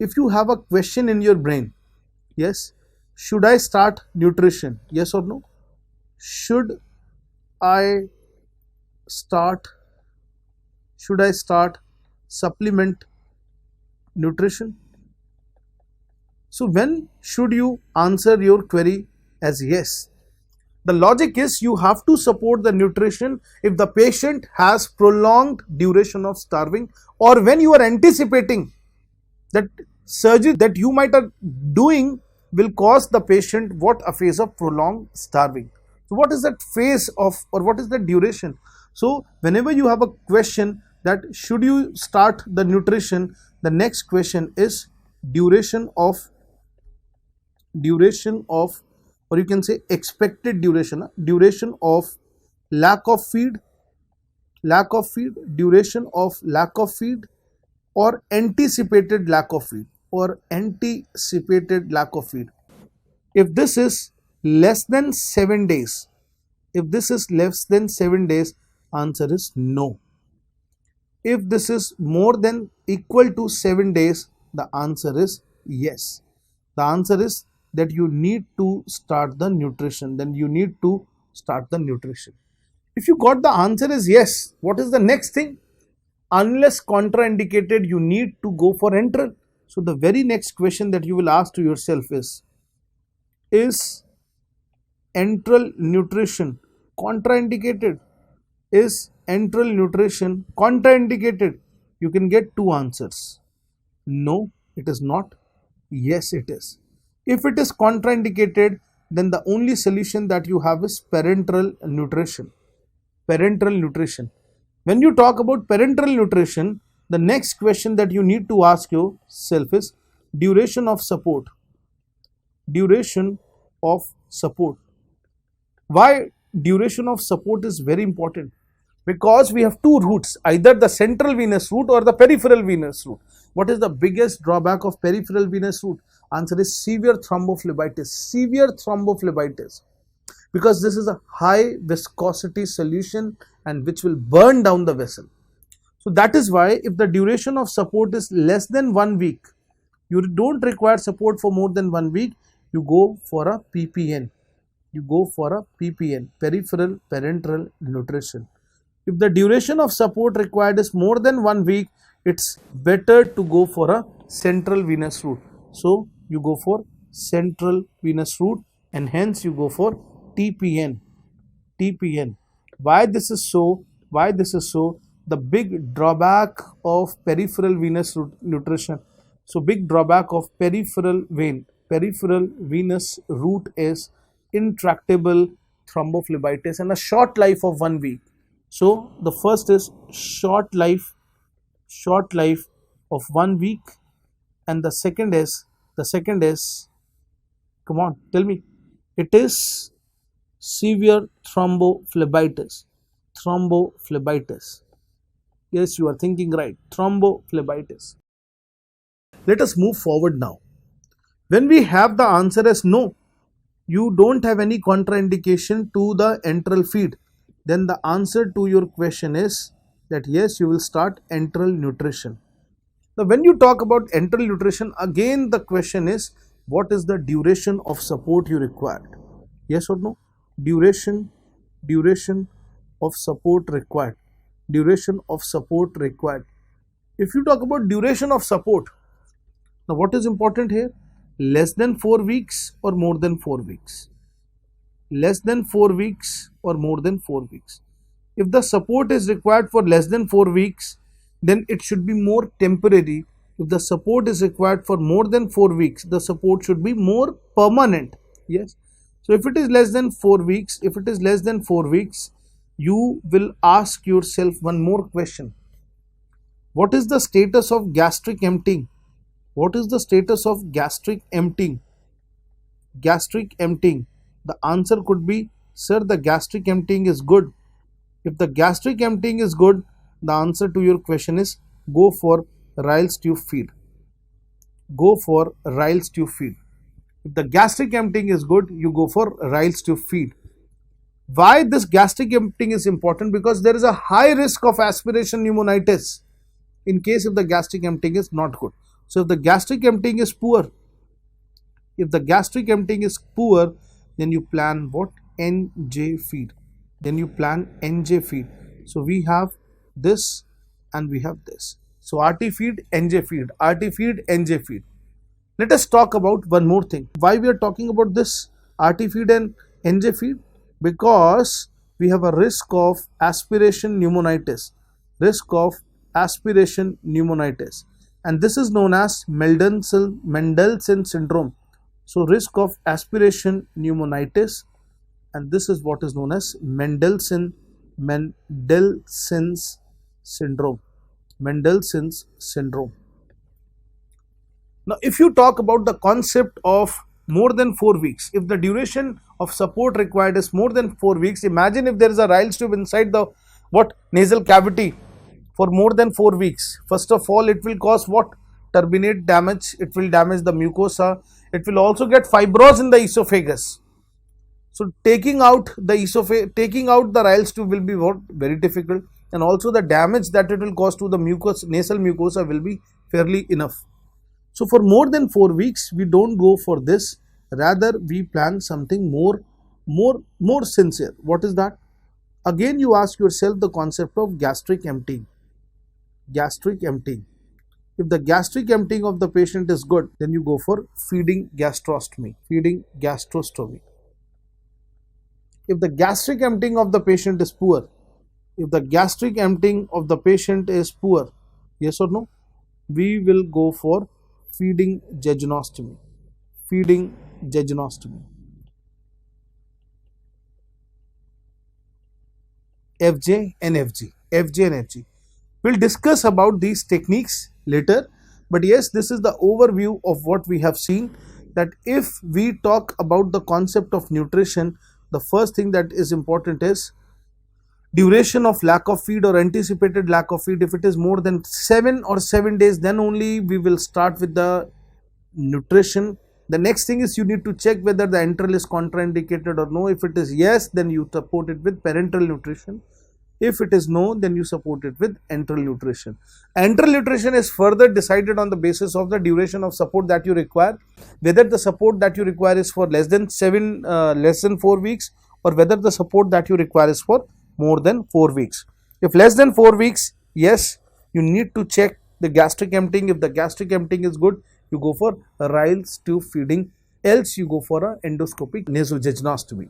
if you have a question in your brain, yes, should I start nutrition? Yes or no? Should I start supplement nutrition? So when should you answer your query as yes? The logic is you have to support the nutrition if the patient has prolonged duration of starving, or when you are anticipating that surgery that you might are doing will cause the patient a phase of prolonged starving. So what is that phase of, or what is the duration? So whenever you have a question that should you start the nutrition, the next question is duration of, or you can say expected duration of lack of feed, duration of lack of feed, or anticipated lack of feed, If this is less than 7 days, answer is no. If this is more than equal to 7 days, the answer is yes. The answer is that you need to start the nutrition. If you got the answer is yes, what is the next thing? Unless contraindicated, you need to go for enteral. So the very next question that you will ask to yourself is enteral nutrition contraindicated? Is enteral nutrition contraindicated? You can get two answers. No, it is not. Yes, it is. If it is contraindicated, then the only solution that you have is parenteral nutrition. When you talk about parenteral nutrition, the next question that you need to ask yourself is duration of support. Why duration of support is very important? Because we have two routes, either the central venous route or the peripheral venous route. What is the biggest drawback of peripheral venous route? Answer is severe thrombophlebitis. Because this is a high viscosity solution and which will burn down the vessel. So that is why if the duration of support is less than 1 week, you don't require support for more than 1 week, you go for a PPN. Peripheral parenteral nutrition. If the duration of support required is more than 1 week, it's better to go for a central venous route. So you go for central venous route, and hence you go for TPN. Why this is so? The big drawback of peripheral venous nutrition. So big drawback of peripheral venous route is intractable thrombophlebitis and a short life of 1 week. So the first is short life of 1 week, and the second is, come on, tell me, it is severe thrombophlebitis. Yes, you are thinking right, thrombophlebitis. Let us move forward now. When we have the answer as no, you don't have any contraindication to the enteral feed, then the answer to your question is that yes, you will start enteral nutrition. Now when you talk about enteral nutrition, again the question is what is the duration of support you required? Yes or no? Duration of support required. If you talk about duration of support, now what is important here? Less than 4 weeks or more than 4 weeks? Less than 4 weeks or more than 4 weeks? If the support is required for less than 4 weeks, then it should be more temporary. If the support is required for more than 4 weeks, the support should be more permanent. Yes. So if it is less than 4 weeks, you will ask yourself one more question. What is the status of gastric emptying? The answer could be, sir, the gastric emptying is good. If the gastric emptying is good, the answer to your question is go for Ryle's tube feed. If the gastric emptying is good, you go for Ryle's tube feed. Why this gastric emptying is important? Because there is a high risk of aspiration pneumonitis in case if the gastric emptying is not good. So if the gastric emptying is poor, if the gastric emptying is poor, then you plan what? NJ feed. Then you plan NJ feed. So we have this and we have this. So RT feed, NJ feed, RT feed, NJ feed. Let us talk about one more thing. Why we are talking about this RT feed and NJ feed? Because we have a risk of aspiration pneumonitis. Risk of aspiration pneumonitis. And this is known as Mendelssohn syndrome. So risk of aspiration pneumonitis, and this is what is known as Mendelssohn's syndrome. Mendelssohn's syndrome. Now, if you talk about the concept of more than 4 weeks, if the duration of support required is more than 4 weeks, imagine if there is a Ryle's tube inside the nasal cavity for more than 4 weeks. First of all, it will cause what? Turbinate damage. It will damage the mucosa. It will also get fibrosis in the esophagus. So taking out the Ryle's tube will be very difficult, and also the damage that it will cause to the nasal mucosa will be fairly enough. So for more than 4 weeks, we don't go for this. Rather, we plan something more sincere. What is that? Again, you ask yourself the concept of gastric emptying. Gastric emptying. If the gastric emptying of the patient is good, then you go for feeding gastrostomy. Feeding gastrostomy. If the gastric emptying of the patient is poor, if the gastric emptying of the patient is poor, yes or no, we will go for feeding jejunostomy. Feeding jejunostomy. FJ and FG. FJ and FG. We'll discuss about these techniques later, but yes, this is the overview of what we have seen, that if we talk about the concept of nutrition, the first thing that is important is duration of lack of feed or anticipated lack of feed. If it is more than 7 days, then only we will start with the nutrition. The next thing is you need to check whether the enteral is contraindicated or no. If it is yes, then you support it with parenteral nutrition. If it is no, then you support it with enteral nutrition. Enteral nutrition is further decided on the basis of the duration of support that you require, whether the support that you require is for less than 4 weeks, or whether the support that you require is for more than 4 weeks. If less than 4 weeks, yes, you need to check the gastric emptying. If the gastric emptying is good, you go for Ryle's tube feeding, else you go for a endoscopic nasojejunostomy.